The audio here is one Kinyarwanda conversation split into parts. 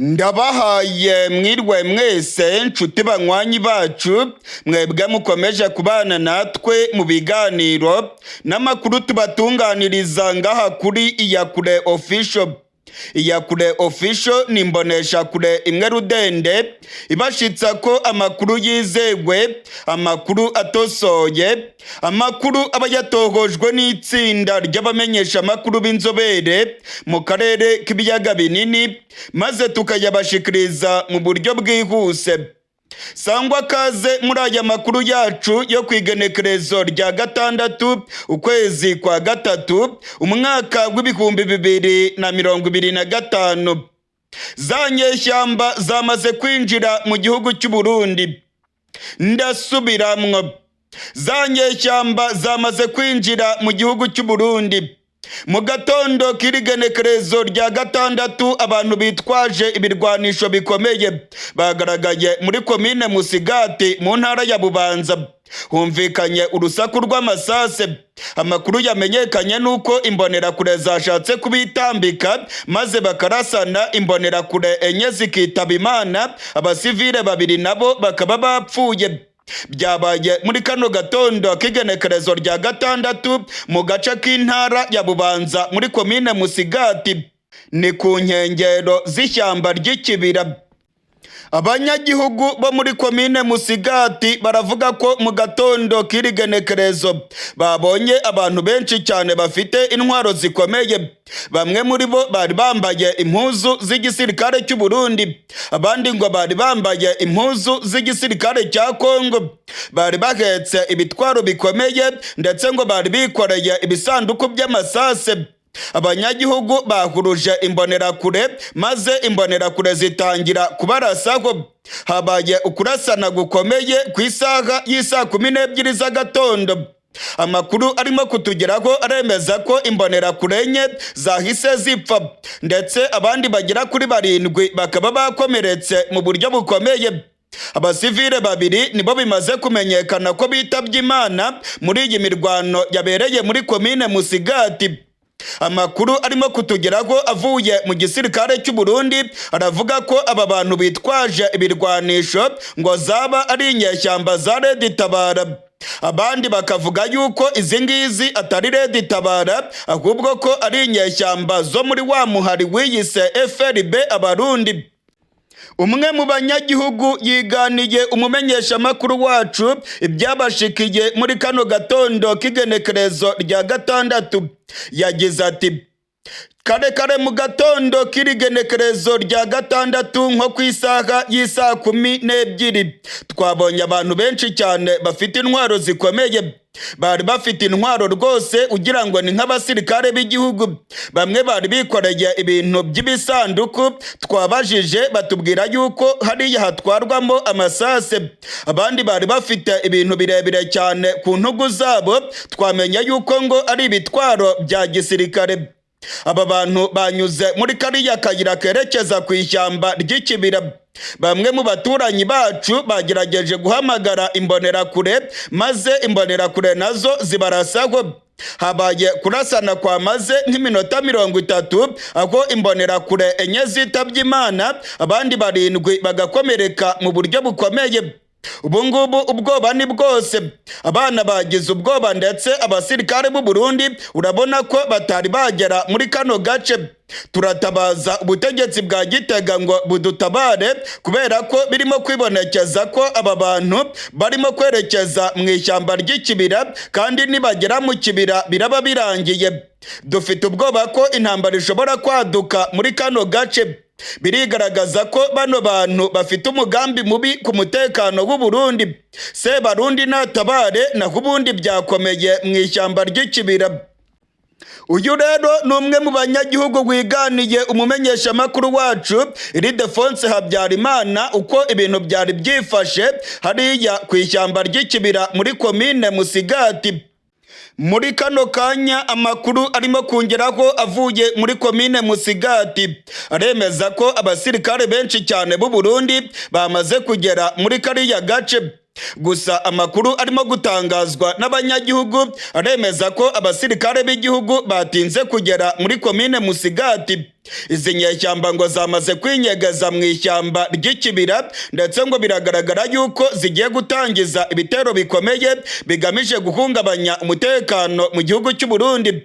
Ndabahaye mwirwe mwese nshuti banywanyi bacu mwebwe mukomeje kubana natwe mu biganiro n'amakuru tubatunganiriza ngaha kuri Iyakure Official. Iyakure Official ni Imbonerakure imwe rudende ibashitsa ko amakuru yizewe, amakuru atosoye, amakuru aba yatohojwe n'itsinda ry'abamenyesha amakuru b'inzobere mu karere k'ibiyaga binini maze tukayabashikiriza mu buryo bwihuse. Sangwa kaze muri aya makuru yacu yo kwigenekerezo rya gatandatu ukwezi kwa gatatu umwaka w'ibihumbi 2025. Za nyeshyamba zamaze kwinjira mu gihugu cy'u Burundi. Ndasubiramwo, za nyeshyamba zamaze kwinjira mu gihugu cy'u Burundi. Mu gatondo k'igenekerezo rya gatandatu abantu bitwaje ibirwanisho bikomeye bagaragaye muri Komine Musigati mu ntara ya Bubanza. Humvikanye urusaku rw'amasase. Amakuru yamenyekanye nuko Imbonerakure zashatse kubitambika maze bakarasana, Imbonerakure enye zikitaba Imana, abasivile babiri nabo bakaba bapfuye. Byabaye muri kano gatondo k'igenekerezo rya gatandatu mu gace k'intara ya Bubanza muri Komine Musigati, ni ku nkengero z'ishyamba ry'ikibira. Abanyagihugu bo muri Komine Musigati baravuga ko mu gatondo k'igenekerezo babonye abantu benshi cyane bafite intwaro zikomeye. Bamwe muri bo bari bambaye impuzu z'igisirikare cy'u Burundi, abandi ngo bari bambaye impuzu z'igisirikare cya Kongo. Bari bahetse ibitwaro bikomeye ndetse ngo bari bikoreye ibisanduku by'amasase. Abanyagihugu bahuruje Imbonerakure maze Imbonerakure zitangira kubarasaho. Habaye ukurasana gukomeye ku isaha y'isa 12 z'agatondo. Amakuru arimo kutugeraho aremeza ko Imbonerakure enye zahise zipfa ndetse abandi bagera kuri 7 bakaba bakomeretse mu buryo bukomeye. Abasivile babiri nibo bimaze kumenyekana ko bitabye Imana muri iyi mirwano yabereye muri Komine Musigati. Amakuru arimo kutugeraho avuye mu gisirikare cy'u Burundi aravuga ko aba bantu bitwaje ibirwanisho ngo zaba ari inyeshyamba za Red Tabara. Abandi bakavuga yuko izi ngizi atari Red Tabara ahubwo ko ari inyeshyamba zo muri wa muhari wiyise FRB Abarundi. Umwe mu banyagihugu yiganiye umumenyesha makuru wacu ibyabashikiye muri kano gatondo k'igenekerezo rya gatandatu. Yagize ati: kare mu gatondo k'igenekerezo rya gatandatu nko ku isaha y'isa 12 twabonye abantu benshi cyane bafite intwaro zikomeye. Bari bafite intwaro rwose ugira ngo ni nk'abasirikare b'igihugu. Bamwe bari bikoreye ibintu by'ibisanduku, twabajije batubwira yuko hariya hatwarwamo amasase. Abandi bari bafite ibintu birebire cyane ku ntugu zabo, twamenya yuko ngo ari ibitwaro bya gisirikare. Aba bantu banyuze muri kariya kayira kerekeza ku ishyamba ry'ikibira. Bamwe mu baturanyi bacu bagerageje guhamagara Imbonerakure maze Imbonerakure nazo zibarasaho. Habaye kurasana kwa maze nk'iminota 30 aho Imbonerakure enye zitabye Imana, abandi 7 bagakomereka mu buryo bukomeye. Ubu ngubu ubwoba ni bwose. Abana bagize ubwoba ndetse abasirikare b'u Burundi urabona ko batari bagera muri kano gace. Turatabaza ubutegetsi bwa Gitega ngo budutabare kubera ko birimo kwibonekeza ko aba bantu barimo kwerekeza mu ishyamba ry'ikibira kandi nibagera mu kibira biraba birangiye. Dufite ubwoba ko intambara ishobora kwaduka muri kano gace. Birigaragaza ko bano bantu bafite umugambi mubi ku mutekano w'u Burundi. Se Barundi natabare naho ubundi byakomeye mu ishyamba ry'ikibira. Uyu rero ni umwe mu banyagihugu wiganiye umumenyesha makuru wacu Ildefonse Habyarimana uko ibintu byari byifashe hariya ku ishyamba ry'ikibira muri Komine Musigati. Muri kano kanya amakuru arimo kongeraho avuye muri Komine Musigati aremeza ko abasirikare benshi cyane b'u Burundi bamaze kugera muri kariya gace. Gusa amakuru arimo gutangazwa n'abanyagihugu aremeza ko abasirikare b'igihugu batinze kugera muri komine Musigati. Izi nyeshyamba ngo zamaze kwinyegeza mu ishyamba ry'ikibira, ndetse ngo biragaragara yuko zigiye gutangiza ibitero bikomeye bigamije guhungabanya umutekano mu gihugu cy'u Burundi.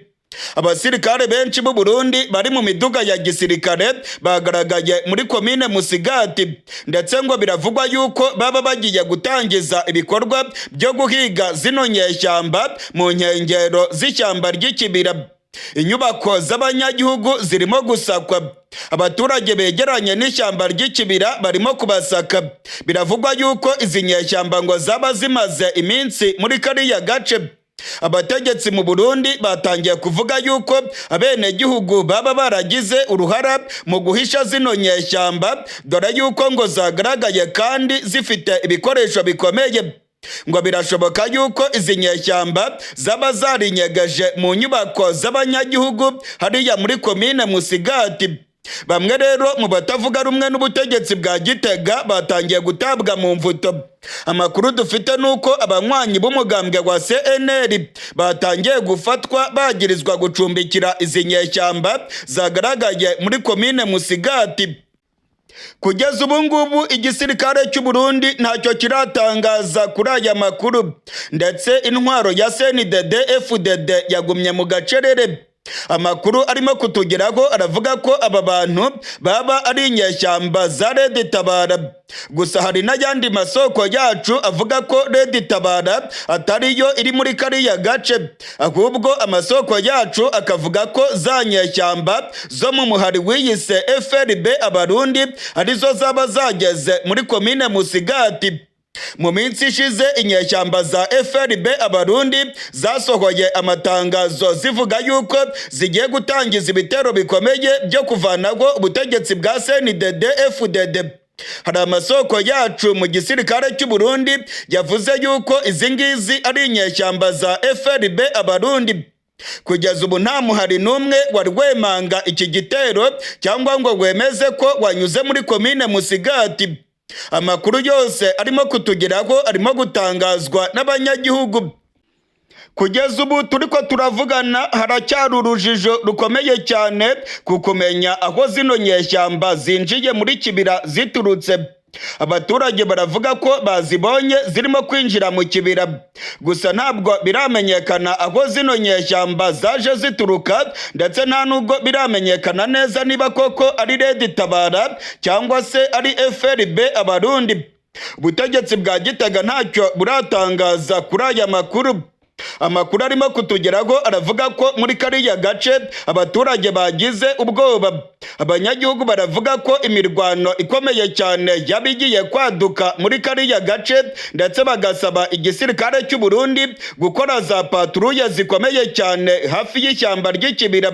Abasirikare benshi b'u Burundi bari mu miduga ya gisirikare bagaragaye muri komine Musigati, ndetse ngo biravugwa yuko baba bagiye gutangiza ibikorwa byo guhiga zino nyeshyamba mu nkengero z'ishyamba ry'ikibira. Inyubako z'abanyagihugu zirimo gusakwa, abaturage begeranye n'ishyamba ry'ikibira barimo kubasaka. Biravugwa yuko izi nyeshyamba ngo zaba zimaze iminsi muri kariya gace. Abategetsi mu Burundi batangiye kuvuga yuko abenegihugu baba baragize uruhara mu guhisha zino nyeshyamba, dore yuko ngo zagaragaye kandi zifite ibikoresho bikomeye. Ngo birashoboka yuko izi nyeshyamba zaba zarinyegeje mu nyubako z'abanyagihugu hariya muri komine Musigati. Bamwe rero mu batavuga rumwe n'ubutegetsi bwa Gitega batangiye gutabwa mu mvuto. Amakuru dufite nuko abanywanyi b'umugambwe wa CNL batangiye gufatwa bagirizwa gucumbikira izi nyeshyamba zagaragaye muri komine Musigati. Kugeza ubu ngubu igisirikare cy'u Burundi ntacyo kiratangaza kuri aya makuru, ndetse intwaro ya CNDD-FDD yagumye mu gacerere. Amakuru arimo kutugeraho aravuga ko aba bantu baba ari inyeshyamba za Red Tabara. Gusa hari n'ayandi masoko yacu avuga ko Red Tabara atariyo iri muri kariya gace, ahubwo amasoko yacu akavuga ko za nyeshyamba zo mu muhari wiyise FRB Abarundi arizo zaba zageze muri komine Musigati. Mu minsi ishize inyeshyamba za FRB Abarundi zasohoye amatangazo zivuga yuko zigiye gutangiza ibitero bikomeye byo kuvanaho ubutegetsi bwa CNDD-FDD. Hari amasoko yacu mu gisirikare cy'u Burundi yavuze yuko izi ngizi ari inyeshyamba za FRB Abarundi. Kugeza ubu nta muhari n'umwe warwemanga iki gitero cyangwa ngo wemeze ko wanyuze muri komine Musigati. Amakuru yose arimo kutugeraho arimo gutangazwa n'abanyagihugu. Kugeza ubu turiko turavugana haracyari urujijo rukomeye cyane ku kumenya aho zino nyeshyamba zinjiye muri kibira ziturutse. Abaturage baravuga ko bazibonye zirimo kwinjira mu kibira, gusa ntabwo biramenyekana aho zino nyeshyamba zaje zituruka, ndetse nta nubwo biramenyekana neza niba koko ari Red Tabara cyangwa se ari FRB Abarundi. Ubutegetsi bwa Gitega ntacyo buratangaza kuri aya makuru. Amakuru arimo kutugeraho aravuga ko muri kariya gace abaturage bagize ubwoba. Abanyagihugu baravuga ko imirwano ikomeye cyane yabigiye kwaduka muri kariya gace, ndetse bagasaba igisirikare cy'u Burundi gukora za patrouille zikomeye cyane hafi y'ishyamba ry'ikibira.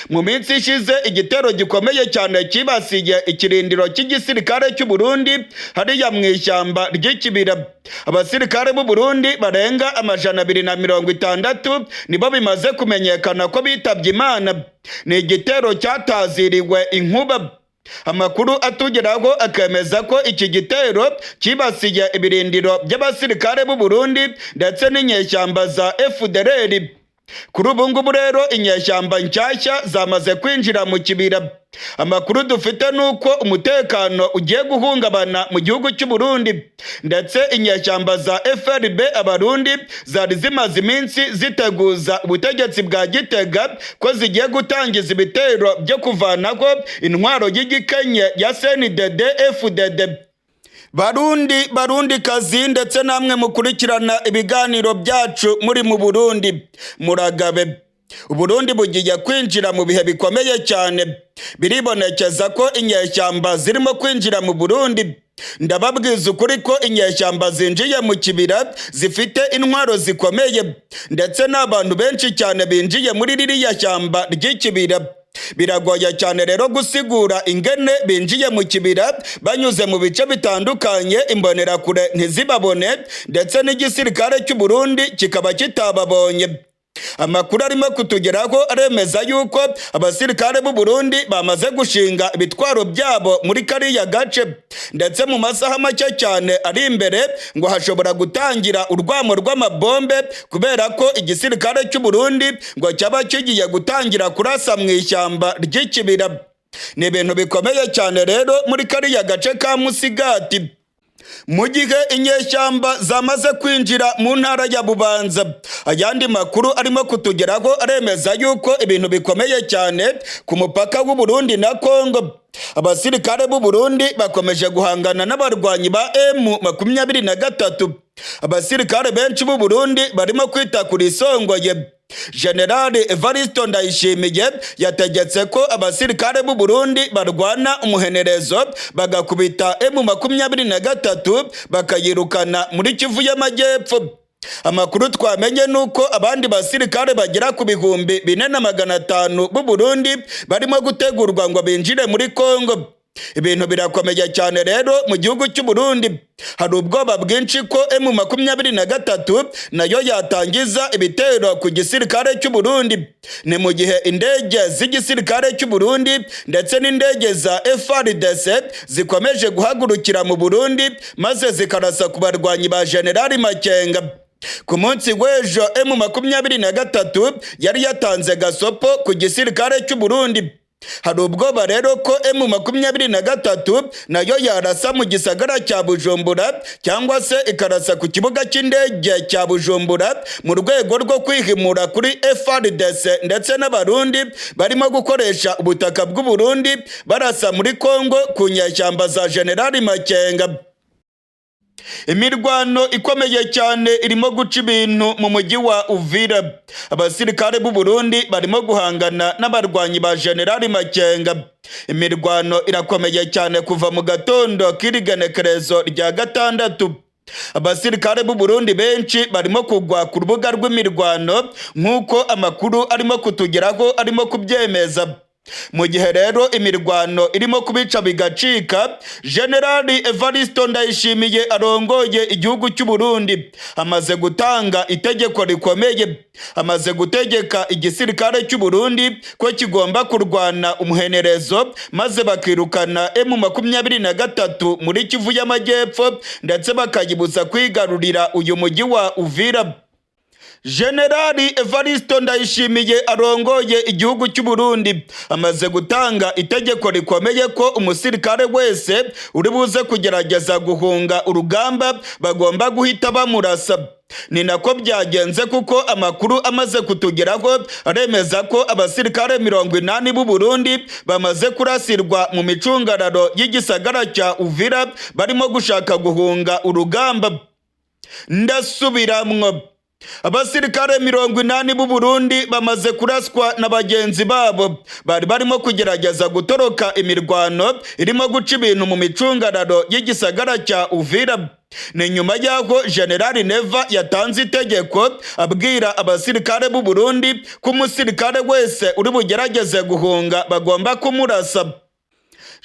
Mu minsi ishize igitero gikomeye cyane kibasiye ikirindiro cy'igisirikare cy'u Burundi hariya mu ishyamba ry'ikibira. Abasirikare b'u Burundi barenga 260 nibo bimaze kumenyekana ko bitabye Imana. Ni igitero cyataziriwe inkuba. Amakuru atugeraho akemeza ko iki gitero kibasiye ibirindiro by'abasirikare b'u Burundi ndetse n'inyeshyamba za FDLR. Kuri ubu ngubu rero inyeshyamba nshyashya zamaze kwinjira mu kibira. Amakuru dufite nuko umutekano ugiye guhungabana mu gihugu cy'u Burundi, ndetse inyeshyamba za FRB Abarundi zari zimaze iminsi ziteguza ubutegetsi bwa Gitega ko zigiye gutangiza ibitero byo kuvanaho intwaro y'igikenye ya CNDD-FDD. Barundi kazi ndetse namwe mukurikirana ibiganiro byacu muri mu Burundi, muragabe. Uburundi bugiye kwinjira mu bihe bikomeye cyane. Biribonekeza ko inyeshyamba zirimo kwinjira mu Burundi. Ndababwiza ukuri ko inyeshyamba zinjiye mu kibira zifite intwaro zikomeye, ndetse n'abantu benshi cyane binjiye muri ririya shyamba ry'ikibira. Biragoye cyane rero gusigura ingene binjiye mu kibira banyuze mu bice bitandukanye, imbonerakure ntizibabone ndetse n'igisirikare cy'u Burundi kikaba kitababonye. Amakuru arimo kutugeraho aremeza yuko abasirikare b'u Burundi bamaze gushinga ibitwaro byabo muri kariya gace, ndetse mu masaha make cyane ari imbere ngo hashobora gutangira urwamo rw'amabombe kubera ko igisirikare cy'u Burundi ngo cyaba kigiye gutangira kurasa mu ishyamba ry'ikibira. Ni ibintu bikomeye cyane rero muri kariya gace ka Musigati. Mu gihe inyeshyamba zamaze kwinjira mu ntara ya Bubanza, ayandi makuru arimo kutugeraho aremeza yuko ibintu bikomeye cyane ku mupaka w'u Burundi na Kongo. Abasirikare b'u Burundi bakomeje guhangana n'abarwanyi ba M23. Abasirikare benshi b'u Burundi barimo kwita kuri Songoye. General Evariste Ndayishimiye yategetse ko abasirikare b'u Burundi barwana umuhenerezo bagakubita M23 bakayirukana muri Kivu y'Amajyepfo. Amakuru twamenye nuko abandi basirikare bagera ku 4,500 b'u Burundi barimo gutegurwa ngo binjire muri Kongo. Ibintu birakomeye cyane rero mu gihugu cy'u Burundi. Hari ubwoba bwinshi ko M23 nayo yatangiza ibitero ku gisirikare cy'u Burundi. Ni mu gihe indege z'igisirikare cy'u Burundi ndetse n'indege za FARDC zikomeje guhagurukira mu Burundi maze zikarasa ku barwanyi ba General Makenga. Ku munsi w'ejo M23 yari yatanze gasopo ku gisirikare cy'u Burundi. Hari ubwoba rero ko M23 nayo yarasa mu gisagara cya Bujumbura cyangwa se ikarasa ku kibuga cy'indege cya Bujumbura mu rwego rwo kwihimura kuri FARDC ndetse n'abarundi barimo gukoresha ubutaka bw'u Burundi barasa muri Kongo ku nyeshyamba za General Makenga. Imirwano ikomeye cyane irimo guca ibintu mu mujyi wa Uvira. Abasirikare b'u Burundi barimo guhangana n'abarwanyi ba General Makenga. Imirwano irakomeye cyane kuva mu gatondo k'irigenekerezo rya 6. Abasirikare b'u Burundi benshi barimo kugwa ku rubuga rw'imirwano nk'uko amakuru arimo kutugeraho arimo kubyemeza. Mu gihe rero imirwano irimo kubica bigacika, General Evariste Ndayishimiye arongoye igihugu cy'u Burundi amaze gutanga itegeko rikomeye. Amaze gutegeka igisirikare cy'u Burundi ko kigomba kurwana umuhenerezo maze bakirukana M23 muri Kivu y'Amajyepfo ndetse bakayibuza kwigarurira uyu mujyi wa Uvira. General Evariste Ndayishimiye arongoye igihugu cy'u Burundi amaze gutanga itegeko rikomeye ko umusirikare wese uri buze kugerageza guhunga urugamba bagomba guhita bamurasa. Ni nako byagenze kuko amakuru amaze kutugeraho aremeza ko abasirikare 80 b'u Burundi bamaze kurasirwa mu micungararo y'igisagara cya Uvira barimo gushaka guhunga urugamba. Ndasubiramwo, abasirikare 80 b'u Burundi bamaze kuraswa na bagenzi babo bari barimo kugerageza gutoroka imirwano irimo guca ibintu mu micungararo y'igisagara cya Uvira. Ni nyuma y'aho General Neva yatanze itegeko abwira abasirikare b'u Burundi ko umusirikare wese uri bugerageze guhunga bagomba kumurasa.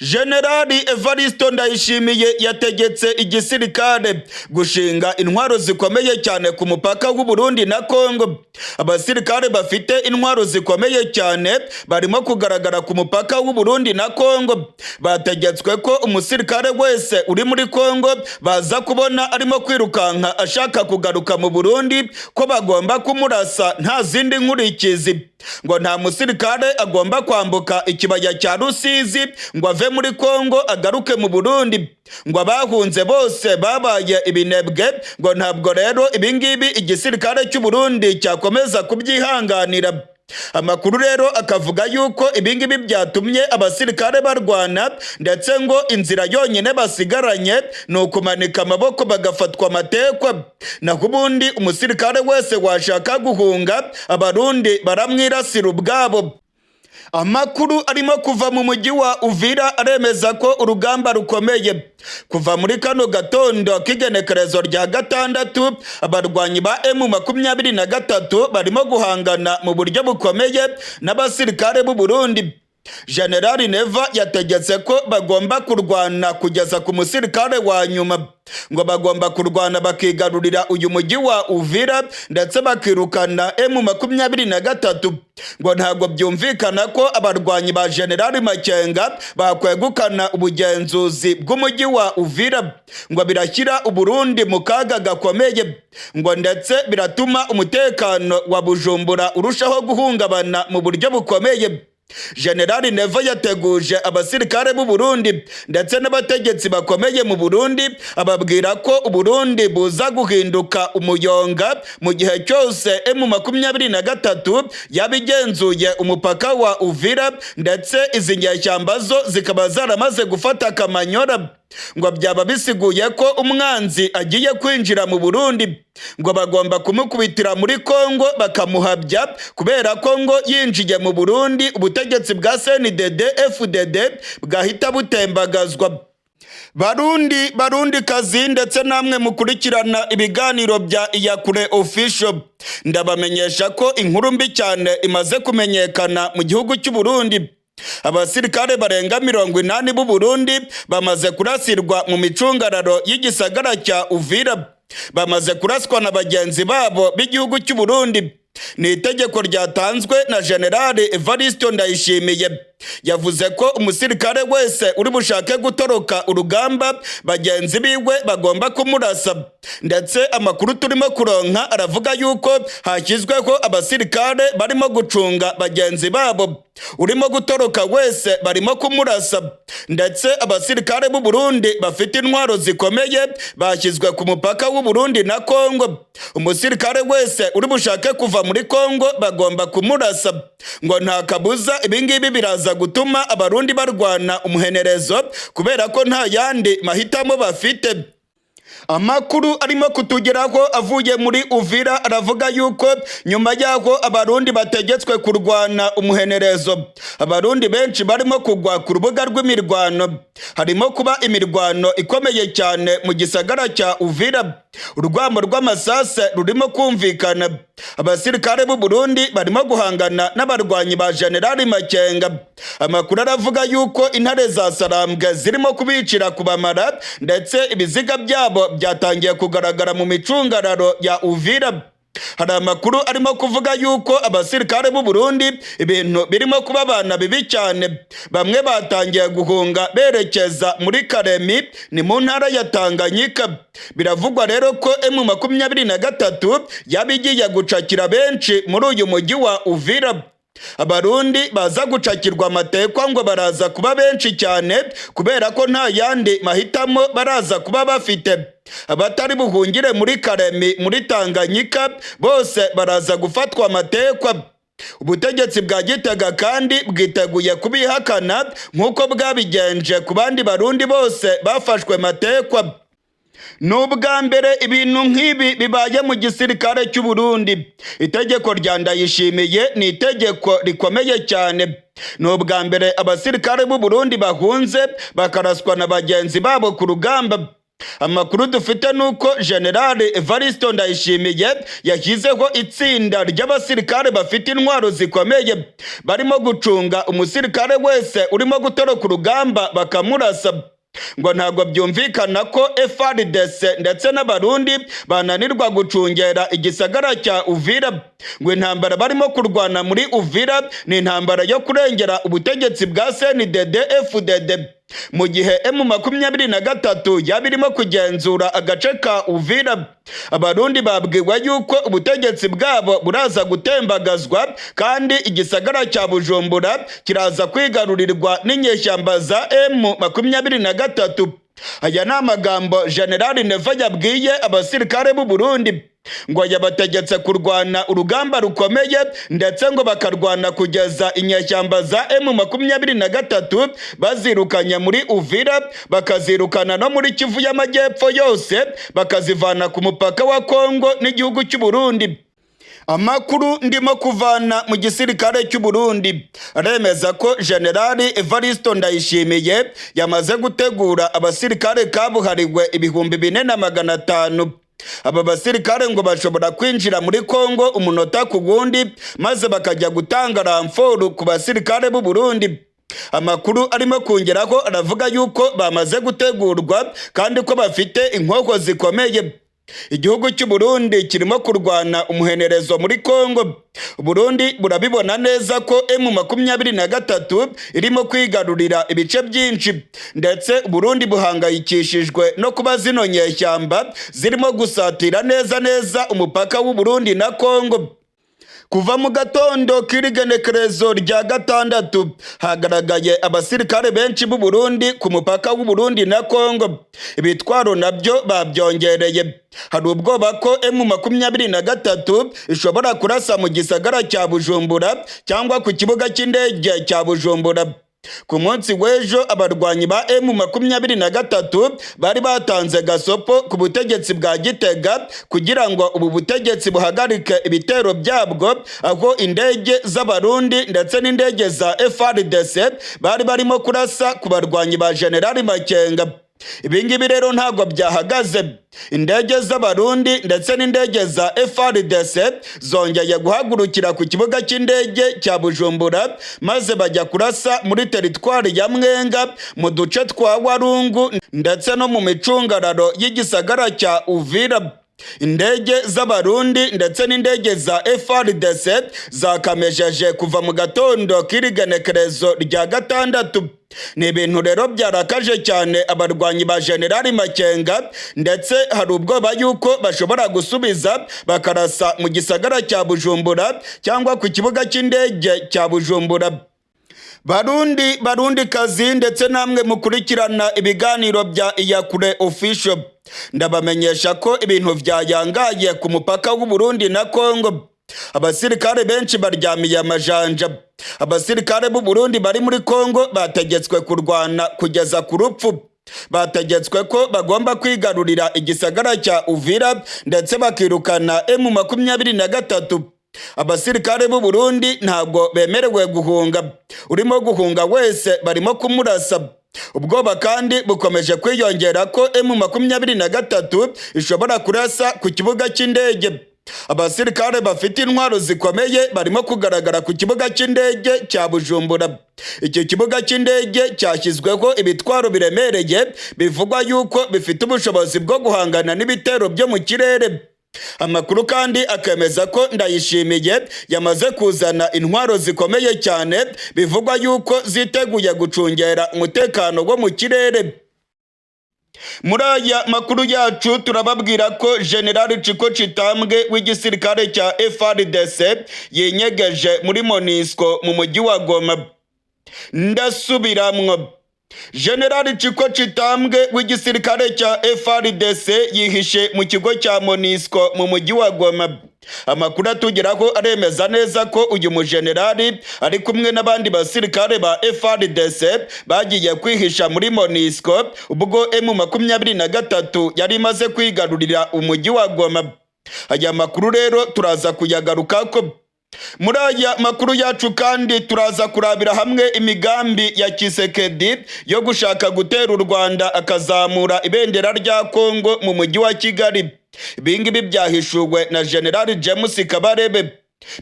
General Evariste Ndayishimiye yategetse igisirikare gushinga intwaro zikomeye cyane ku mupaka w'u Burundi na Kongo. Abasirikare bafite intwaro zikomeye cyane barimo kugaragara ku mupaka w'u Burundi na Kongo. Bategetswe ko umusirikare wese uri muri Kongo baza kubona arimo kwirukanka ashaka kugaruka mu Burundi ko bagomba kumurasa nta zindi nkurikizi. Ngo nta musirikare agomba kwambuka ikibaya cya Rusizi ngo ave muri Kongo agaruke mu Burundi. Ngo abahunze bose babaye ibinebwe. Ngo ntabwo rero ibingibi igisirikare cy'u Burundi cyakomeza kubyihanganira. Amakuru rero akavuga yuko ibingibi byatumye abasirikare barwana ndetse ngo inzira yonyine basigaranye ni ukumanika amaboko bagafatwa amatekwa. Naho ubundi umusirikare wese washaka guhunga abarundi baramwirasira ubwabo. Amakuru arimo kuva mu mujyi wa Uvira aremeza ko urugamba rukomeye. Kuva muri kano gatondo k'igenekerezo rya 6 abarwanyi ba M23 barimo guhangana mu buryo bukomeye n'abasirikare b'u Burundi. General Neva yategetse ko bagomba kurwana kugeza ku musirikare wa nyuma, ngo bagomba kurwana bakigarurira uyu mujyi wa Uvira ndetse bakirukana M23, ngo ntabwo byumvikana ko abarwanyi ba General Makenga bakwegukana ubugenzuzi bw'umujyi wa Uvira, ngo birashyira Uburundi mu kaga gakomeye, ngo ndetse biratuma umutekano wa Bujumbura urushaho guhungabana mu buryo bukomeye. General Neva yateguje abasirikare b'u Burundi ndetse n'abategetsi bakomeye mu Burundi, ababwira ko Uburundi buza guhinduka umuyonga mu gihe cyose M23 yabigenzuye umupaka wa Uvira, ndetse izi nyeshyamba zo zikaba zaramaze gufata Kamanyora, ngo byaba bisiguye ko umwanzi agiye kwinjira mu Burundi, ngo bagomba kumukubitira muri Kongo bakamuhabya, kubera ko ngo yinjiye mu Burundi ubutegetsi bwa CNDD FDD bwahita butembagazwa. Barundi kazi ndetse namwe mukurikirana ibiganiro bya Iyakure Official, ndabamenyesha ko inkuru mbi cyane imaze kumenyekana mu gihugu cy'u Burundi. Abasirikare barenga 80 b'u Burundi bamaze kurasirwa mu micungararo y'igisagara cya Uvira, bamaze kuraswa na bagenzi babo b'igihugu cy'u Burundi. Ni itegeko ryatanzwe na General Evariste Ndayishimiye, yavuze ko umusirikare wese uri bushake gutoroka urugamba bagenzi biwe bagomba kumurasa, ndetse amakuru turimo kuronka aravuga yuko hashyizweho abasirikare barimo gucunga bagenzi babo, urimo gutoroka wese barimo kumurasa, ndetse abasirikare b'u Burundi bafite intwaro zikomeye bashyizwe ku mupaka w'u Burundi na Kongo. Umusirikare wese uri bushake kuva muri Kongo bagomba kumurasa, ngo nta kabuza ibingibi biraza gutuma abarundi barwana umuhenerezo, kubera ko nta yandi mahitamo bafite. Amakuru arimo kutugeraho avuye muri Uvira aravuga yuko nyuma yaho abarundi bategetswe kurwana umuhenerezo, abarundi benshi barimo kugwa ku rubuga rw'imirwano. Harimo kuba imirwano ikomeye cyane mu gisagara cya Uvira, urwamo rw'amasase rurimo kumvikana. Abasirikare b'u Burundi barimo guhangana n'abarwanyi ba General Makenga. Amakuru aravuga yuko intare za Sarambwe zirimo kubicira kubamara, ndetse ibiziga byabo byatangiye kugaragara mu micungararo ya Uvira. Hari amakuru arimo kuvuga yuko abasirikare b'u Burundi ibintu birimo kubabana bibi cyane, bamwe batangiye guhunga berekeza muri Karemi, ni mu ntara ya Tanganyika. Biravugwa rero ko M23 yabigiye gucakira benshi muri uyu mujyi wa Uvira. Abarundi baza gucakirwa amatekwa ngo baraza kuba benshi cyane, kubera ko nta yandi mahitamo baraza kuba bafite. Abatari buhungire muri Karemi muri Tanganyika bose baraza gufatwa amatekwa. Ubutegetsi bwa Gitega kandi bwiteguye kubihakana nk'uko bwabigenje ku bandi barundi bose bafashwe matekwa. N'ubwa mbere ibintu nk'ibi bibaye mu gisirikare cy'u Burundi. Itegeko rya Ndayishimiye ni itegeko rikomeye cyane. N'ubwa mbere abasirikare b'u Burundi bahunze bakaraswa na bagenzi babo ku rugamba. Amakuru dufite nuko General Evariste Ndayishimiye yashyizeho itsinda ry'abasirikare bafite intwaro zikomeye, barimo gucunga umusirikare wese urimo gutoroka urugamba bakamurasa. Ngo ntabwo byumvikana ko FARDC ndetse n'abarundi bananirwa gucungera igisagara cya Uvira. Ngo intambara barimo kurwana muri Uvira ni intambara yo kurengera ubutegetsi bwa CNDD FDD, mu gihe M23 yabirimo kugenzura agace ka Uvira. Abarundi babwiwe yuko ubutegetsi bwabo buraza gutembagazwa, kandi igisagara cya Bujumbura kiraza kwigarurirwa n'inyeshyamba za M23. Aya ni amagambo General Neva yabwiye abasirikare b'u Burundi, ngo yabategetse kurwana urugamba rukomeye, ndetse ngo bakarwana kugeza inyeshyamba za M23 bazirukanye muri Uvira, bakazirukana no muri Kivu y'Amajyepfo yose, bakazivana ku mupaka wa Kongo n'igihugu cy'u Burundi. Amakuru ndimo kuvana mu gisirikare cy'u Burundi aremeza ko General Evariste Ndayishimiye yamaze gutegura abasirikare kabuhariwe 4500. Aba basirikare ngo bashobora kwinjira muri Kongo umunota ku gundi, maze bakajya gutanga ramforu ku basirikare b'u Burundi. Amakuru arimo kongeraho aravuga yuko bamaze gutegurwa kandi ko bafite inkoho zikomeye. Igihugu cy'u Burundi kirimo kurwana umuhenerezo muri Kongo. Burundi burabibona neza ko M23 irimo kwigarurira ibice byinshi, ndetse Burundi buhangayikishijwe no kuba zino nyeshyamba zirimo gusatira neza umupaka w'u Burundi na Kongo. Kuva mu gatondo k'irigenekerezo rya gatandatu hagaragaye abasirikare benshi b'u Burundi ku mupaka w'u Burundi na Kongo. Ibitwaro nabyo babyongereye. Hari ubwoba ko M23 ishobora kurasa mu gisagara cya Bujumbura cyangwa ku kibuga cy'indege cya Bujumbura. Ku munsi w'ejo abarwanyi ba M23 bari batanze gasopo ku butegetsi bwa Gitega kugira ngo ubu butegetsi buhagarike ibitero byabwo, aho indege z'abarundi ndetse n'indege za FARDC bari barimo kurasa ku barwanyi ba General Makenga. Ibingibi rero ntabwo byahagaze. Indege z'abarundi ndetse n'indege za FARDC zongeye guhagurukira ku kibuga cy'indege cya Bujumbura maze bajya kurasa muri teritwari ya Mwenga, mu duce twa Warungu ndetse no mu micungararo y'igisagara cya Uvira. Indege z'abarundi ndetse n'indege za FARDC zakamejeje kuva mu gatondo k'irigenekerezo rya gatandatu. Ni ibintu rero byarakaje cyane abarwanyi ba General Makenga, ndetse hari ubwoba yuko bashobora gusubiza bakarasa mu gisagara cya Bujumbura cyangwa ku kibuga cy'indege cya Bujumbura. Barundi kazi ndetse namwe mukurikirana ibiganiro bya Iyakure Official, ndabamenyesha ko ibintu byayangaye ku mupaka w'u Burundi na Kongo. Abasirikare benshi baryamiye amajanja. Abasirikare b'u Burundi bari muri Kongo bategetswe kurwana kugeza ku rupfu. Bategetswe ko bagomba kwigarurira igisagara cya Uvira ndetse bakirukana M23. Abasirikare b'u Burundi ntabwo bemerewe guhunga. Urimo guhunga wese barimo kumurasa. Ubwoba kandi bukomeje kwiyongera ko M23 ishobora kurasa ku kibuga cy'indege. Abasirikare bafite intwaro zikomeye barimo kugaragara ku kibuga cy'indege cya Bujumbura. Iki kibuga cy'indege cyashyizweho ibitwaro biremereye bivugwa yuko bifite ubushobozi bwo guhangana n'ibitero byo mu kirere. Amakuru kandi akemeza ko Ndayishimiye yamaze kuzana intwaro zikomeye cyane bivugwa yuko ziteguye gucungera umutekano wo mu kirere. Muri aya makuru yacu turababwira ko General Chiko Chitambwe w'igisirikare cya FARDC yenyegeje muri MONUSCO mu mujyi wa Goma. Ndasubiramwo. General Chiko Chitambwe w'igisirikare cya FARDC yihishe mu kigo cya MONUSCO mu mujyi wa Goma. Amakuru atugeraho aremeza neza ko uyu mujenerali ari kumwe n'abandi basirikare ba FARDC bagiye kwihisha muri MONUSCO ubwo M23 yari imaze kwigarurira umujyi wa Goma. Aya makuru rero turaza kuyagarukako. Muri aya makuru yacu kandi turaza kurabira hamwe imigambi ya Kisekedi yo gushaka gutera u Rwanda akazamura ibendera rya Kongo mu mujyi wa Kigali. Ibingibi byahishuwe na General James Kabarebe.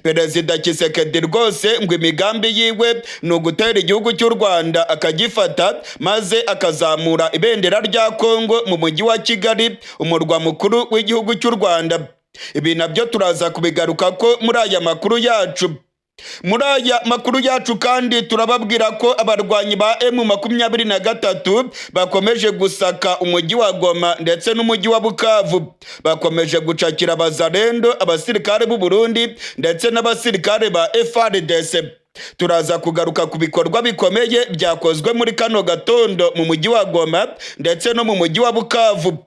Perezida Kisekedi rwose ngo imigambi yiwe ni ugutera igihugu cy'u Rwanda akagifata maze akazamura ibendera rya Kongo mu mujyi wa Kigali, umurwa mukuru w'igihugu cy'u Rwanda. Ibi nabyo turaza kubigaruka ko muri aya makuru yacu. Muri aya makuru yacu kandi turababwira ko abarwanyi ba M23 bakomeje gusaka umujyi wa Goma ndetse n'umujyi wa Bukavu. Bakomeje gucakira abazalendo, abasirikare b'u Burundi ndetse n'abasirikare ba FARDC. Turaza kugaruka ku bikorwa bikomeye byakozwe muri kano gatondo mu mujyi wa Goma ndetse no mu mujyi wa Bukavu.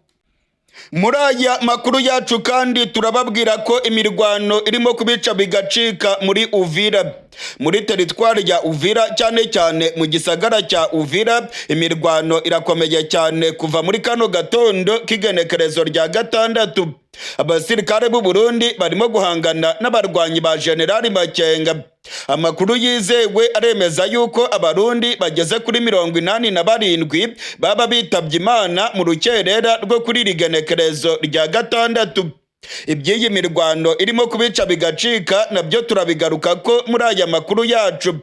Muri aya makuru yacu kandi turababwira ko imirwano irimo kubica bigacika muri Uvira. Muri teritwari ya Uvira cyane cyane mu gisagara cya Uvira imirwano irakomeye cyane kuva muri kano gatondo k'igenekerezo rya gatandatu. Abasirikare b'u Burundi barimo guhangana n'abarwanyi ba General Makenga. Amakuru yizewe aremeza yuko abarundi bageze kuri 87 baba bitabye Imana mu rukerera rwo kuri rigenekerezo rya gatandatu. Iby'iyi mirwano irimo kubica bigacika nabyo turabigaruka ko muri aya makuru yacu.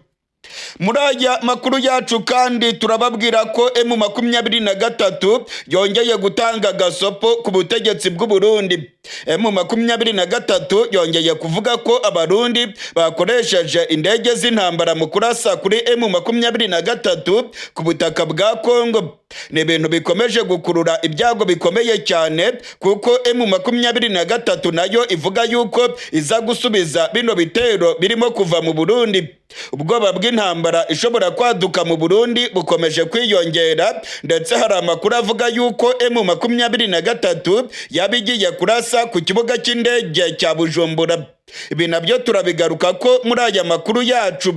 Muri aya makuru yacu kandi turababwira ko M23 yongeye gutanga gasopo ku butegetsi bw'u Burundi. M23 yongeye kuvuga ko abarundi bakoresheje indege z'intambara mu kurasa kuri M23 ku butaka bwa Kongo. Ni ibintu bikomeje gukurura ibyago bikomeye cyane kuko M23 nayo ivuga yuko iza gusubiza bino bitero birimo kuva mu Burundi. Ubwoba bw'intambara ishobora kwaduka mu Burundi bukomeje kwiyongera, ndetse hari amakuru avuga yuko M23 yabigiye kurasa ku kibuga cy'indege cya Bujumbura. Ibi nabyo turabigaruka ko muri aya makuru yacu.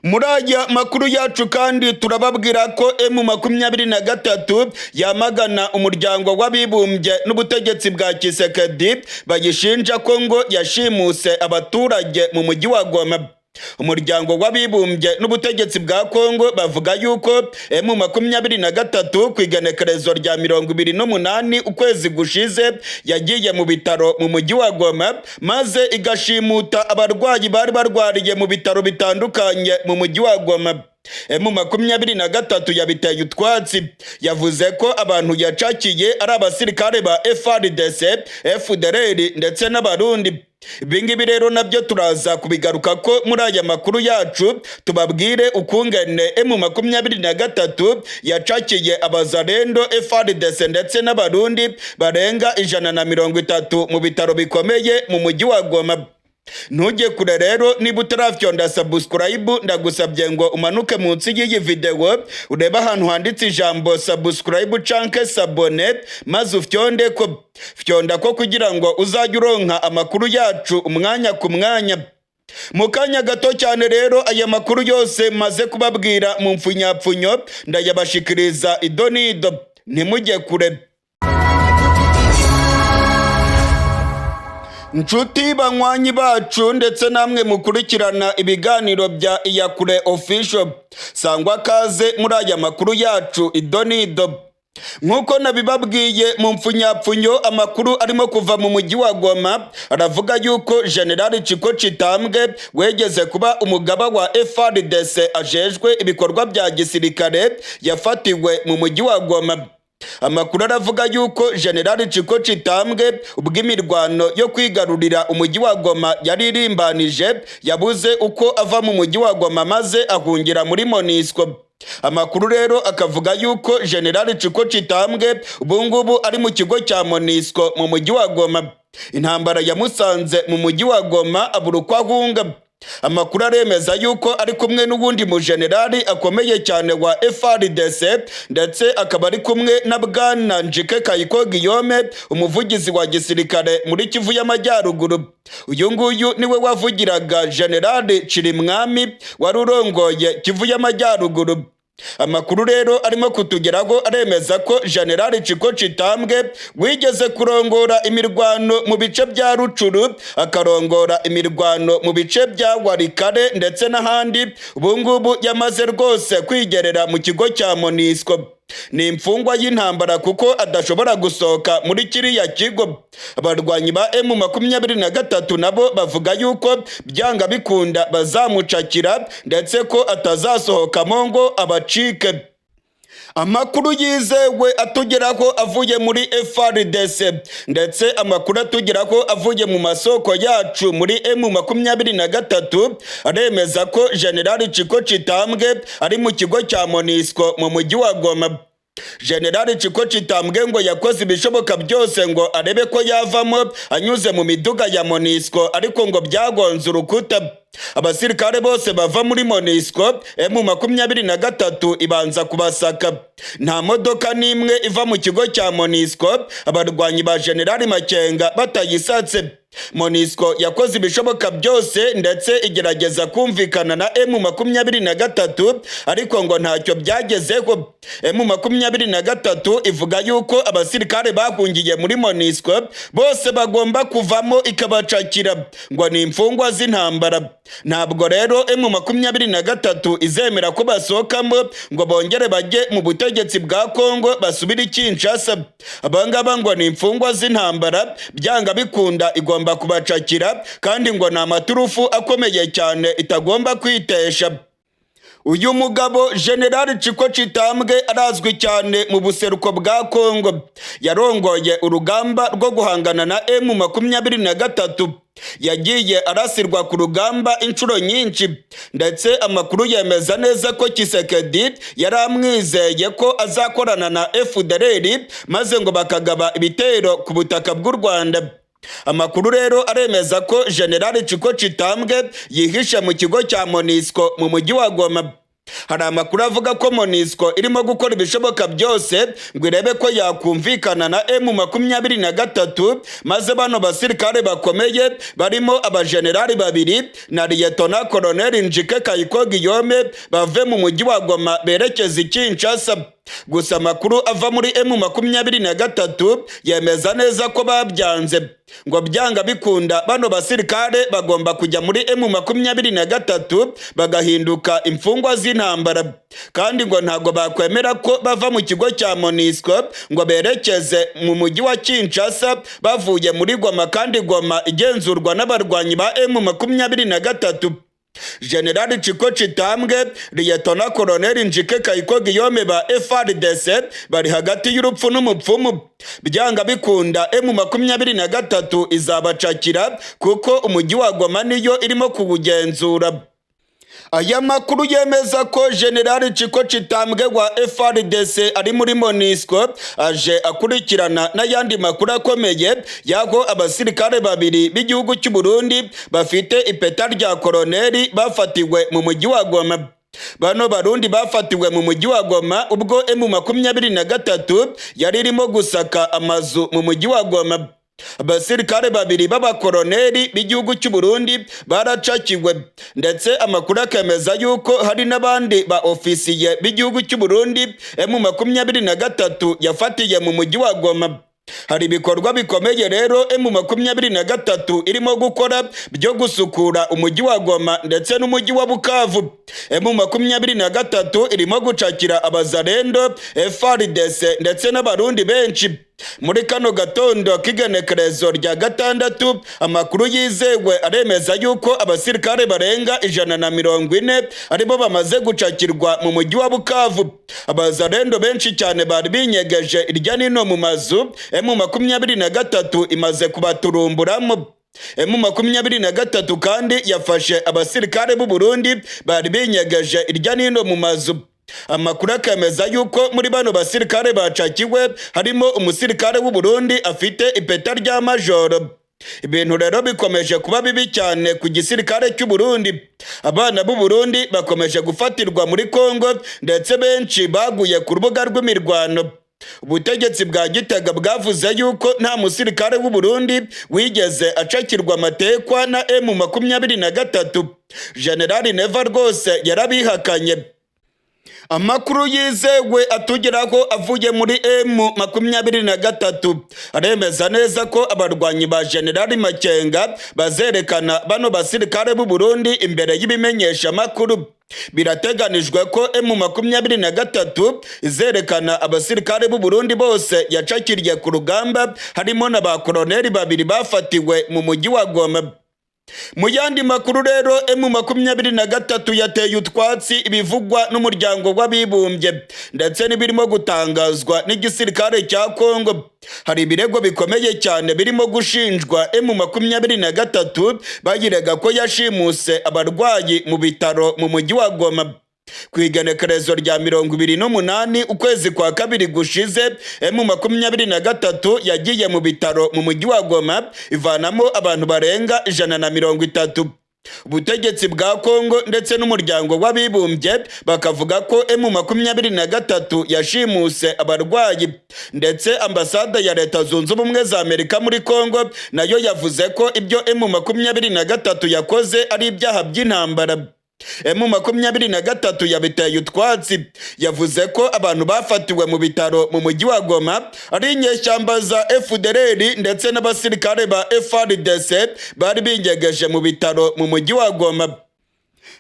Muri aya makuru yacu kandi turababwira ko M23 yamagana umuryango w'abibumbye n'ubutegetsi bwa Kisekedi bayishinja ko ngo yashimuse abaturage mu mujyi wa Goma. Umuryango w'abibumbye n'ubutegetsi bwa Kongo bavuga yuko M23 ku igenekerezo rya 28 ukwezi gushize yagiye mu bitaro mu mujyi wa Goma maze igashimuta abarwayi bari barwariye mu bitaro bitandukanye mu mujyi wa Goma. M23 yabiteye utwatsi, yavuze ko abantu yacakiye ari abasirikare ba FARDC, FDLR ndetse n'abarundi. Ibingibi rero nabyo turaza kubigaruka ko muri aya makuru yacu, tubabwire ukungene M23 yacakiye abazarendo, FARDC ndetse n'abarundi barenga 130 mu bitaro bikomeye mu mujyi wa Goma. Ntujye kure rero, niba utarafyonda subscribe ndagusabye ngo umanuke munsi y'iyi video ureba ahantu handitse ijambo subscribe canke sabone maze ufyonde ko fyonda ko kugira ngo uzajye uronka amakuru yacu umwanya ku mwanya. Mu kanya gato cyane rero aya makuru yose maze kubabwira mu mfunyapfunyo ndayabashikiriza idonido, ntimujye kure. Nshuti banywanyi bacu ndetse namwe mukurikirana ibiganiro bya Iyakure Official, sangwa kaze muri aya makuru yacu idonido. Nkuko nabibabwiye mu mfunyapfunyo, amakuru arimo kuva mu mujyi wa Goma aravuga yuko General Chiko Chitambwe wegeze kuba umugaba wa FARDC ajejwe ibikorwa bya gisirikare yafatiwe mu mujyi wa Goma. Amakuru aravuga yuko General Chiko Chitambwe ubwo imirwano yo kwigarurira umujyi wa Goma yari irimbanije yabuze uko ava mu mujyi wa Goma maze ahungira muri MONUSCO. Amakuru rero akavuga yuko General Chiko Chitambwe ubungubu ari mu kigo cya MONUSCO mu mujyi wa Goma. Intambara yamusanze mu mujyi wa Goma abura uko ahunga. Amakuru aremeza yuko ari kumwe n'ubundi mu generali akomeye cyane wa FARDC, ndetse akaba ari kumwe na Bwana Njike Kayiko Guillaume, umuvugizi wa gisirikare muri Kivu y'Amajyaruguru. Uyu nguyu niwe wavugiraga Generali Chirimwami wari urongoye Kivu y'Amajyaruguru. Amakuru rero arimo kutugeraho aremeza ko General Chiko Chitambwe wigeze kurongora imirwano mu bice bya Rucuru, akarongora imirwano mu bice bya Warikare ndetse n'ahandi, ubungubu yamaze rwose kwigerera mu kigo cya MONUSCO. Ni imfungwa y'intambara kuko adashobora gusohoka muri kiriya kigo. Abarwanyi ba M23 nabo bavuga yuko byanga bikunda bazamucakira ndetse ko atazasohokamo ngo abacike. Amakuru yizewe atugeraho avuye muri FARDC ndetse amakuru atugeraho avuye mu masoko yacu muri M23 aremeza ko General Chiko Chitambwe ari mu kigo cya MONUSCO mu mujyi wa Goma. General Chiko Chitambwe ngo yakoze ibishoboka byose ngo arebe ko yavamo anyuze mu miduga ya MONUSCO, ariko ngo byagonze urukuta. Abasirikare bose bava muri MONUSCO M23 ibanza kubasaka. Nta modoka n'imwe iva mu kigo cya MONUSCO abarwanyi ba General Makenga batayisatse. MONUSCO yakoze ibishoboka byose ndetse igerageza kumvikana na M23, ariko ngo ntacyo byagezeho. M23 ivuga yuko abasirikare bahungiye muri MONUSCO bose bagomba kuvamo ikabacakira, ngo ni imfungwa z'intambara. Ntabwo rero M23 izemera ko basohokamo ngo bongere bajye mu butegetsi bwa Kongo basubire Kinshasa. Abangaba ngo ni imfungwa z'intambara, byanga bikunda igomba kubacakira, kandi ngo ni amaturufu akomeye cyane itagomba kwitesha. uyu mugabo General Chiko Chitambwe arazwi cyane mu buseruko bwa Kongo, yarongoye urugamba rwo guhangana na M23, yagiye arasirwa ku rugamba inshuro nyinshi, ndetse amakuru yemeza neza ko Kisekedi yari amwizeye ko azakorana na FDLR maze ngo bakagaba ibitero ku butaka bw'u Rwanda. Amakuru rero aremeza ko General Chiko Chitambwe yihishe mu kigo cya MONUSCO mu mujyi wa Goma. Hari amakuru avuga ko MONUSCO irimo gukora ibishoboka byose ngo irebe ko yakumvikana na M23, maze bano basirikare bakomeye barimo abajenerali babiri na Liyetona Koloneli Njike Kayiko Guillaume bave mu mujyi wa Goma berekeza i Kinshasa. Gusa amakuru ava muri M23 yemeza neza ko babyanze, ngo byanga bikunda bano basirikare bagomba kujya muri M23 bagahinduka imfungwa z'intambara, kandi ngo ntago bakwemera ko bava mu kigo cya MONUSCO ngo berekeze mu mujyi wa Kinshasa bavuye muri Goma, kandi Goma igenzurwa n'abarwanyi ba M23. General Chiko Chitambwe, Liyetona Koloneli Njike Kayiko Guillaume ba FARDC bari hagati y'urupfu n'umupfumu. Byanga bikunda M23 izabacakira kuko umujyi wa Goma niyo irimo kuwugenzura. Aya makuru yemeza ko General Chiko Chitambwe wa FARDC ari muri MONUSCO aje akurikirana n'ayandi makuru akomeye yaho abasirikare babiri b'igihugu cy'u Burundi bafite ipeta rya koloneli bafatiwe mu mujyi wa Goma. Bano Barundi bafatiwe mu mujyi wa Goma ubwo M23 yari irimo gusaka amazu mu mujyi wa Goma. Abasirikare babiri b'abakoloneli b'igihugu cy'u Burundi baracakiwe, ndetse amakuru akemeza yuko hari n'abandi ba ofisiye b'igihugu cy'u Burundi M23 yafatiye mu mujyi wa Goma. Hari ibikorwa bikomeye rero M23 irimo gukora byo gusukura umujyi wa Goma ndetse n'umujyi wa Bukavu. M23 irimo gucakira abazarendo, FARDC ndetse n'abarundi benshi. Muri kano gatondo k'igenekerezo rya gatandatu, amakuru yizewe aremeza yuko abasirikare barenga 140 aribo bamaze gucakirwa mu mujyi wa Bukavu. Abazarendo benshi cyane bari binyegeje irya nino mu mazu, M23 imaze kubaturumburamo. M23 kandi yafashe abasirikare b'u Burundi bari binyegeje irya nino mu mazu. Amakuru akemeza yuko muri bano basirikare bacakiwe harimo umusirikare w'u Burundi afite ipeta rya majoro. Ibintu rero bikomeje kuba bibi cyane ku gisirikare cy'u Burundi. Abana b'u Burundi bakomeje gufatirwa muri Kongo, ndetse benshi baguye ku rubuga rw'imirwano. Ubutegetsi bwa Gitega bwavuze yuko nta musirikare w'u Burundi wigeze acakirwa amatekwa na M23. General Neva rwose yarabihakanye. Amakuru yizewe atugeraho avuye muri M23 aremeza neza ko abarwanyi ba General Makenga bazerekana bano basirikare b'u Burundi imbere y'ibimenyesha makuru. Birateganijwe ko M23 izerekana abasirikare b'u Burundi bose yacakiriye ku rugamba, harimo na ba koloneli babiri bafatiwe mu mujyi wa Goma. Mu yandi makuru rero M23 yateye utwatsi ibivugwa n'umuryango w'abibumbye ndetse n'ibirimo gutangazwa n'igisirikare cya Kongo. Hari ibirego bikomeye cyane birimo gushinjwa M23 bagirega ko yashimuse abarwayi mu bitaro mu mujyi wa Goma. Ku igenekerezo rya 28 ukwezi kwa kabiri gushize, M23 yagiye mu bitaro mu mujyi wa Goma ivanamo abantu barenga 130. Ubutegetsi bwa Kongo ndetse n'umuryango w'abibumbye bakavuga ko M23 yashimuse abarwayi, ndetse ambasade ya Leta Zunze Ubumwe za Amerika muri Kongo nayo yavuze ko ibyo M23 yakoze ari ibyaha by'intambara. M23 yabiteye utwatsi, yavuze ko abantu bafatiwe mu bitaro mu mujyi wa Goma ari inyeshyamba za FDLR ndetse n'abasirikare ba FARDC bari binyegeje mu bitaro mu mujyi wa Goma.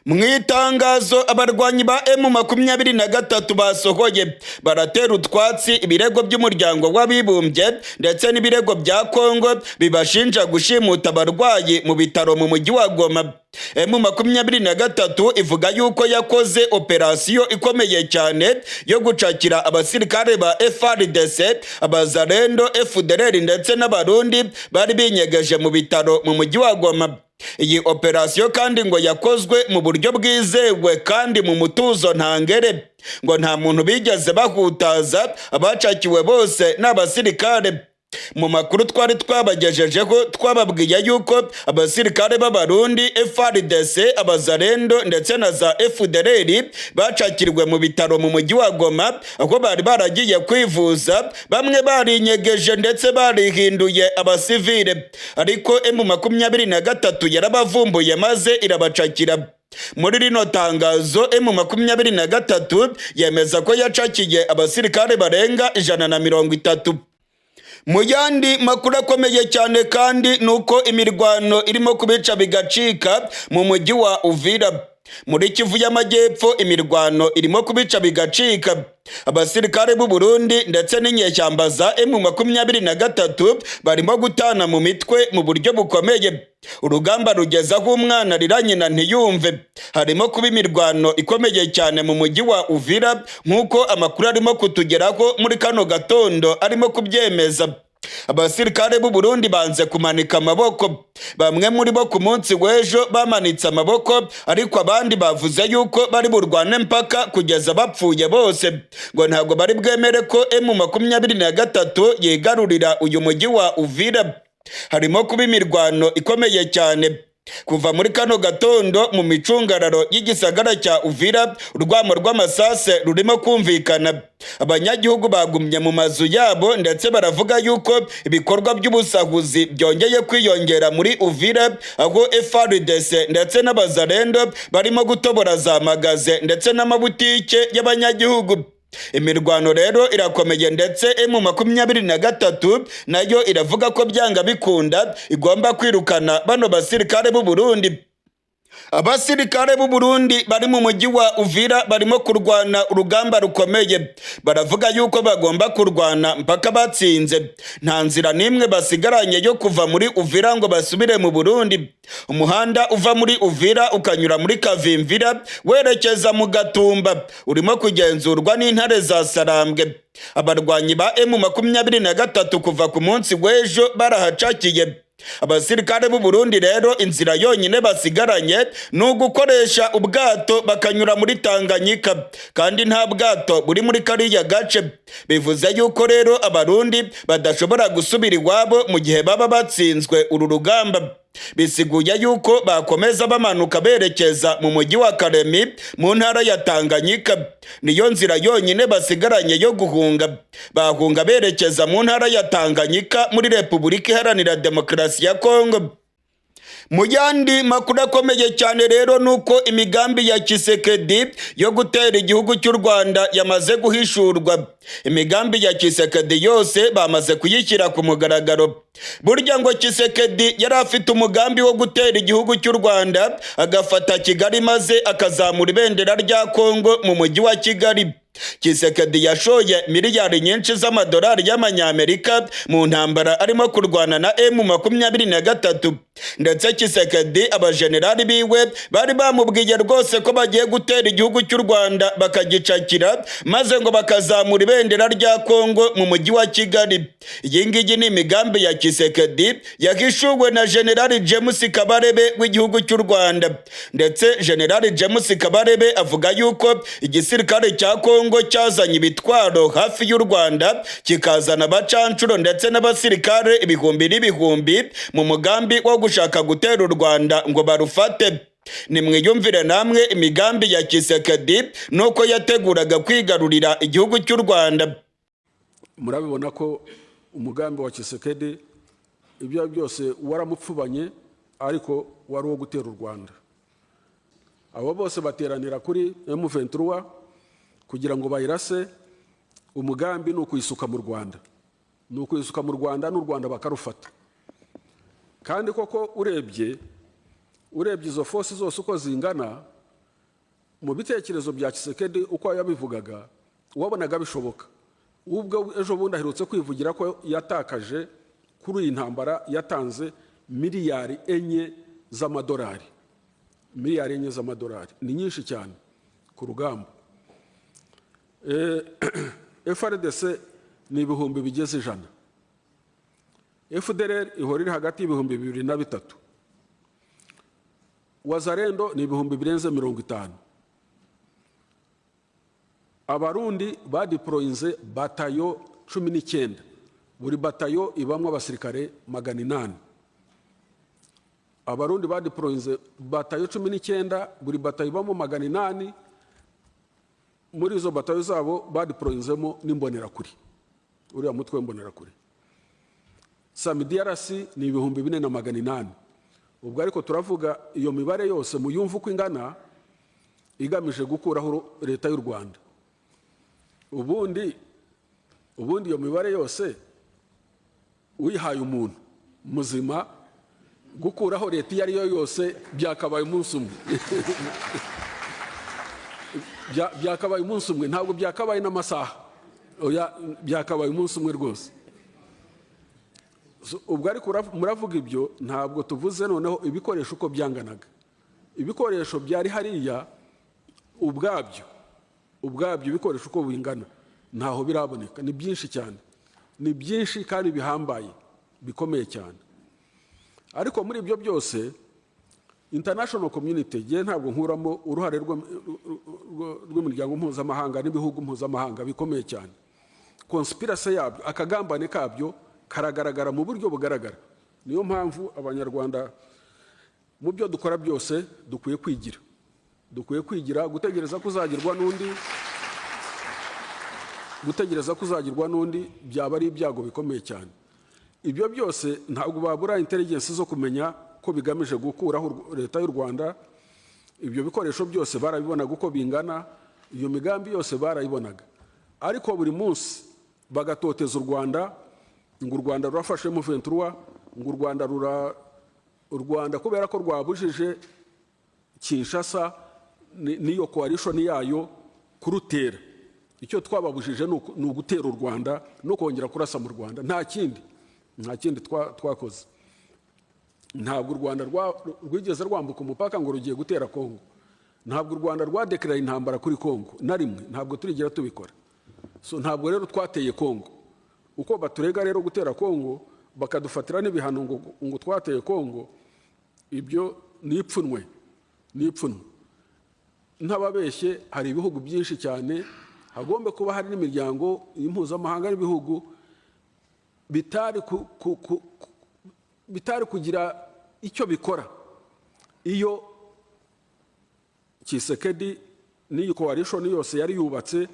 mu itangazo abarwanyi ba M23 basohoye baratera utwatsi ibirego by'umuryango w'abibumbye ndetse n'ibirego bya Kongo bibashinja gushimuta abarwayi mu bitaro mu mujyi wa Goma. M23 ivuga yuko yakoze operasiyo ikomeye cyane yo gucakira abasirikare ba FARDC, abazarendo, FDLR ndetse n'abarundi bari binyegeje mu bitaro mu mujyi wa Goma. Iyi operasiyo kandi ngo yakozwe mu buryo bwizewe kandi mu mutuzo ntangere, ngo nta muntu bigeze bahutaza, abacakiwe bose n'abasirikare. Mu makuru twari twabagejejeho twababwiye yuko abasirikare b'abarundi, FARDC, abazarendo ndetse na za FDLR bacakirwe mu bitaro mu mujyi wa Goma, aho bari baragiye kwivuza, bamwe barinyegeje ndetse barihinduye abasivile, ariko M23 yarabavumbuye maze irabacakira. Muri rino tangazo M23 yemeza ko yacakiye abasirikare barenga 130. Mu yandi makuru akomeye cyane kandi nuko imirwano irimo kubica bigacika mu mujyi wa Uvira. Muri Kivu y'Amajyepfo imirwano irimo kubica bigacika. Abasirikare b'u Burundi ndetse n'inyeshyamba za M23 barimo gutana mu mitwe mu buryo bukomeye. Urugamba rugeza aho umwana rira nyina ntiyumve. Harimo kuba imirwano ikomeye cyane mu mujyi wa Uvira nk'uko amakuru arimo kutugeraho muri kano gatondo arimo kubyemeza. Abasirikare b'u Burundi banze kumanika amaboko. Bamwe muri bo ku munsi w'ejo bamanitse amaboko, ariko abandi bavuze yuko bari burwane mpaka kugeza bapfuye bose, ngo ntabwo bari bwemere ko M23 yigarurira uyu mujyi wa Uvira. Harimo kuba imirwano ikomeye cyane. Kuva muri kano gatondo mu micungararo y'igisagara cya Uvira, urwamo rw'amasase rurimo kumvikana. Abanyagihugu bagumye mu mazu yabo ndetse baravuga yuko ibikorwa by'ubusahuzi byongeye kwiyongera muri Uvira, aho FARDC ndetse n'abazarendo barimo gutobora za magaze ndetse n'amabutike y'abanyagihugu. Imirwano rero irakomeye ndetse M23 nayo iravuga ko byanga bikunda igomba kwirukana bano basirikare b'u Burundi. Abasirikare b'u Burundi bari mu mujyi wa Uvira barimo kurwana urugamba rukomeye. Baravuga yuko bagomba kurwana mpaka batsinze. Nta nzira nimwe basigaranye yo kuva muri Uvira ngo basubire mu Burundi. Umuhanda uva muri Uvira ukanyura muri Kavimvira werekeza mu Gatumba urimo kugenzurwa n'intare za Sarambwe. Abarwanyi ba M23 kuva ku munsi w'ejo barahacakiye. Abasirikare b'u Burundi rero inzira yonyine basigaranye ni ugukoresha ubwato bakanyura muri Tanganyika, kandi nta bwato buri muri kariya gace. Bivuze yuko rero abarundi badashobora gusubira iwabo mu gihe baba batsinzwe uru rugamba. Bisiguye yuko bakomeza bamanuka berekeza mu mujyi wa Karemi mu ntara ya Tanganyika. Niyo nzira yonyine basigaranye yo guhunga. Bahunga berekeza mu ntara ya Tanganyika muri Repubulika Iharanira Demokarasi ya Kongo. Mu yandi makuru akomeye cyane rero nuko imigambi ya Tshisekedi yo gutera igihugu cy'u Rwanda yamaze guhishurwa. Imigambi ya Tshisekedi yose bamaze kuyishyira ku mugaragaro. Burya ngo Tshisekedi yari afite umugambi wo gutera igihugu cy'u Rwanda, agafata Kigali maze akazamura ibendera rya Kongo mu mujyi wa Kigali. Tshisekedi yashoye miliyari nyinshi z'amadolari y'amanyamerika mu ntambara arimo kurwana na M23, ndetse Tshisekedi abajenerali biwe bari bamubwiye rwose ko bagiye gutera igihugu cy'u Rwanda bakagicakira maze ngo bakazamura ibendera rya Kongo mu mujyi wa Kigali. Iyi ngiyi ni imigambi ya Tshisekedi yahishuwe na General James Kabarebe w'igihugu cy'u Rwanda, ndetse General James Kabarebe avuga yuko igisirikare cya Kongo cyazanye ibitwaro hafi y'u Rwanda kikazana abacancuro ndetse n'abasirikare ibihumbi n'ibihumbi mu mugambi wo gushaka gutera u Rwanda ngo barufate. Nimwiyumvire namwe imigambi ya Tshisekedi nuko yateguraga kwigarurira igihugu cy'u Rwanda. Murabibona ko umugambi wa Tshisekedi ibyo byose waramupfubanye, ariko wari wo gutera u Rwanda. Abo bose bateranira kuri M23 kugira ngo bayirase. Umugambi ni ukuyisuka mu Rwanda, n'u Rwanda bakarufata. Kandi koko urebye izo force zose uko zingana, mu bitekerezo bya Tshisekedi uko yabivugaga wabonaga bishoboka. Ubwo ejo bundi aherutse kwivugira ko yatakaje kuri iyi ntambara yatanze miliyari 4 z'amadolari. Miliyari 4 z'amadolari ni nyinshi cyane ku rugamba. FRDC ni ibihumbi bigeze 100. FDLR ihora iri hagati y'ibihumbi 2 na 3. Wazarendo ni ibihumbi birenze 50. Abarundi badiployinze batayo 19. Buri batayo ibamwe abasirikare 800. Abarundi badiployinze batayo 19, buri batayo ibamo 800. Muri izo batayo zabo badiployinzemo n'Imbonerakure. Uriya mutwe w'Imbonerakure. DRC ni ibihumbi 4,800. Ubwo ariko turavuga iyo mibare yose muyumva uko ingana igamije gukuraho leta y'u Rwanda. Ubundi iyo mibare yose uyihaye umuntu muzima gukuraho leta iyo ari yo yose byakabaye umunsi umwe. Byakabaye umunsi umwe, ntabwo byakabaye n'amasaha. Oya, byakabaye umunsi umwe rwose. Ubwo ariko muravuga ibyo ntabwo tuvuze noneho ibikoresho uko byanganaga. Ibikoresho byari hariya ubwabyo ibikoresho uko bingana ntaho biraboneka. Ni byinshi cyane, ni byinshi kandi bihambaye bikomeye cyane. Ariko muri ibyo byose international community je ntabwo nkuramo uruhare rw'imiryango mpuzamahanga n'ibihugu mpuzamahanga bikomeye cyane. Conspiracy yabyo, akagambane kabyo karagaragara mu buryo bugaragara. Niyo mpamvu abanyarwanda mu byo dukora byose dukwiye kwigira gutegereza kuzagirwa n'undi byaba ari ibyago bikomeye cyane. Ibyo byose ntabwo babura intelligence zo kumenya ko bigamije gukuraho leta y'u Rwanda. Ibyo bikoresho byose barabibonaga uko bingana, iyo migambi yose barayibonaga. Ariko buri munsi bagatoteza u Rwanda, ngo u Rwanda rurafashe M23, ngo u Rwanda kubera ko rwabujije Kinshasa niyo coalition yayo kurutera. Icyo twababujije ni ugutera u Rwanda no kongera kurasa mu Rwanda. Nta kindi twakoze. Ntabwo u Rwanda rwigeze rwambuka umupaka ngo rugiye gutera Kongo. Ntabwo u Rwanda rwadeklareye intambara kuri Kongo na rimwe. Ntabwo turigera tubikora. So ntabwo rero twateye Kongo. Uko baturega rero gutera Kongo bakadufatira n'ibihano ngo twateye Kongo, ibyo ni ipfunwe. Ntababeshye, hari ibihugu byinshi cyane, hagomba kuba hari n'imiryango mpuzamahanga n'ibihugu bitari kugira icyo bikora iyo Tshisekedi n'iyi coalition yose yari yubatse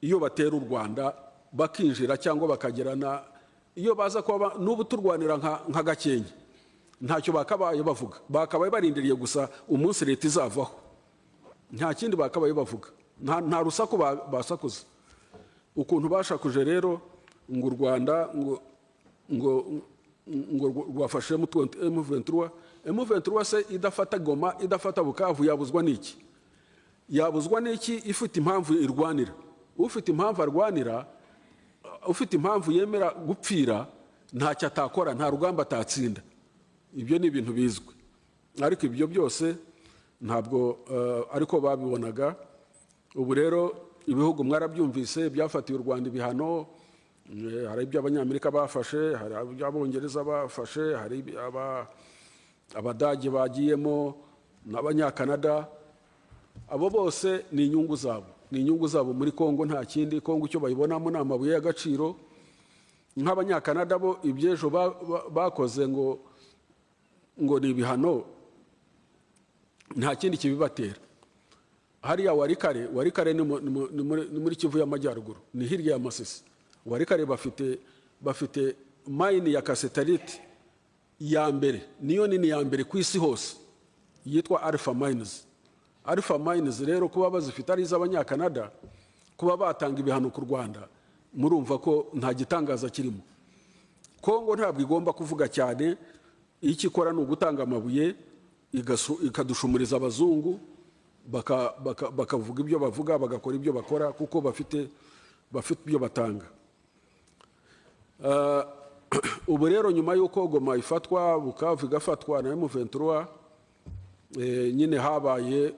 iyo batera u Rwanda bakinjira cyangwa bakagerana. Iyo baza kuba n'ubu turwanira nka Gakenke ntacyo bakabaye bavuga. Bakabaye barindiriye gusa umunsi leta izavaho. Nta kindi bakabaye bavuga. Nta rusaku basakuza. Ukuntu bashakuje rero ngo u Rwanda ngo rwafashe M23 se idafata Goma, idafata Bukavu, yabuzwa n'iki? Yabuzwa n'iki ifite impamvu irwanira? Ufite impamvu arwanira, ufite impamvu yemera gupfira, ntacyo atakora, nta rugamba atatsinda. Ibyo ni ibintu bizwi. Ariko ibyo byose ntabwo ariko babibonaga. Ubu rero ibihugu mwarabyumvise byafatiye u Rwanda ibihano. Hari ibyo Abanyamerika bafashe, hari ibyo Abongereza bafashe, hari Abadage bagiyemo n'Abanyakanada. Abo bose ni inyungu zabo muri Kongo, nta kindi. Kongo icyo bayibonamo ni amabuye y'agaciro. Nk'Abanyakanada bo ibyejo bakoze ngo ni ibihano, nta kindi kibibatera. Hariya Warikare ni muri Kivu y'Amajyaruguru, ni hirya ya Masisi. Warikare bafite mine ya cassiterite ya mbere, niyo nini ya mbere ku isi hose, yitwa Alpha Mines. Alpha Mines rero kuba bazifite ari iz'Abanyakanada, kuba batanga ibihano ku Rwanda, murumva ko nta gitangaza kirimo. Kongo ntabwo igomba kuvuga cyane. Icyo ikora ni ugutanga amabuye ikadushumuriza abazungu bakavuga ibyo bavuga, bagakora ibyo bakora, kuko bafite ibyo batanga. Ubu rero nyuma y'uko Goma ifatwa, Bukavu igafatwa na M23, nyine habaye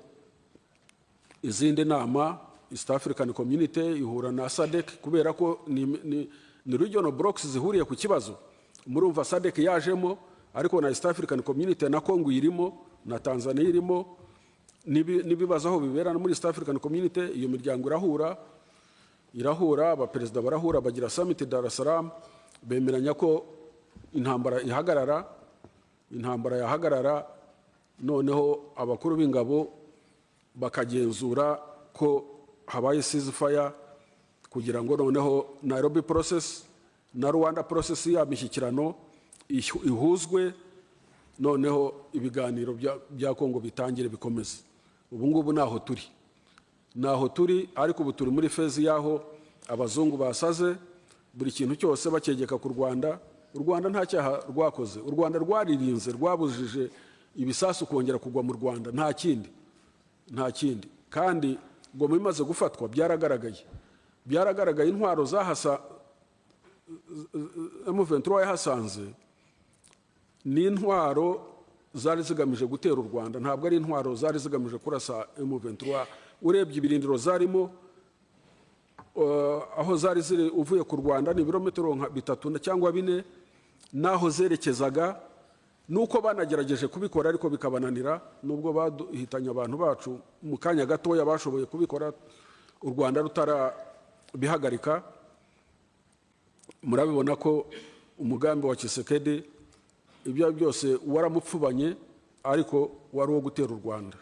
izindi nama. East African Community ihura na SADC, kubera ko ni regional blocks zihuriye ku kibazo. Murumva SADC yajemo, ariko na East African Community na Congo irimo, na Tanzania irimo, nibibazo aho bibera muri East African Community. Iyo miryango irahura, abaperezida barahura, bagira summit Dar es Salaam, bemeranya ko intambara yahagarara, noneho abakuru b'ingabo bakagenzura ko habaye ceasefire, kugira ngo noneho Nairobi process na Rwanda process ya mishyikirano ihuzwe, noneho ibiganiro bya Kongo bitangire bikomeze. Ubu ngubu naho turi, ariko ubu turi muri phase yaho abazungu basaze, buri kintu cyose bakegeka ku Rwanda. U Rwanda nta cyaha rwakoze. U Rwanda rwaririnze, rwabujije ibisasu kongera kugwa mu Rwanda, nta kindi. Kandi Goma imaze gufatwa byaragaragaye intwaro M23 yahasanze ni intwaro zari zigamije gutera u Rwanda, ntabwo ari intwaro zari zigamije kurasa M23. Urebye ibirindiro zarimo, aho zari ziri uvuye ku Rwanda ni ibirometero 3 cyangwa 4, naho zerekezaga nuko banagerageje kubikora ariko bikabananira, nubwo baduhitanye abantu bacu mu kanya gatoya bashoboye kubikora, u Rwanda rutarabihagarika. Murabibona ko umugambi wa Tshisekedi ibyo byose waramupfubanye, ariko wari wo gutera u Rwanda.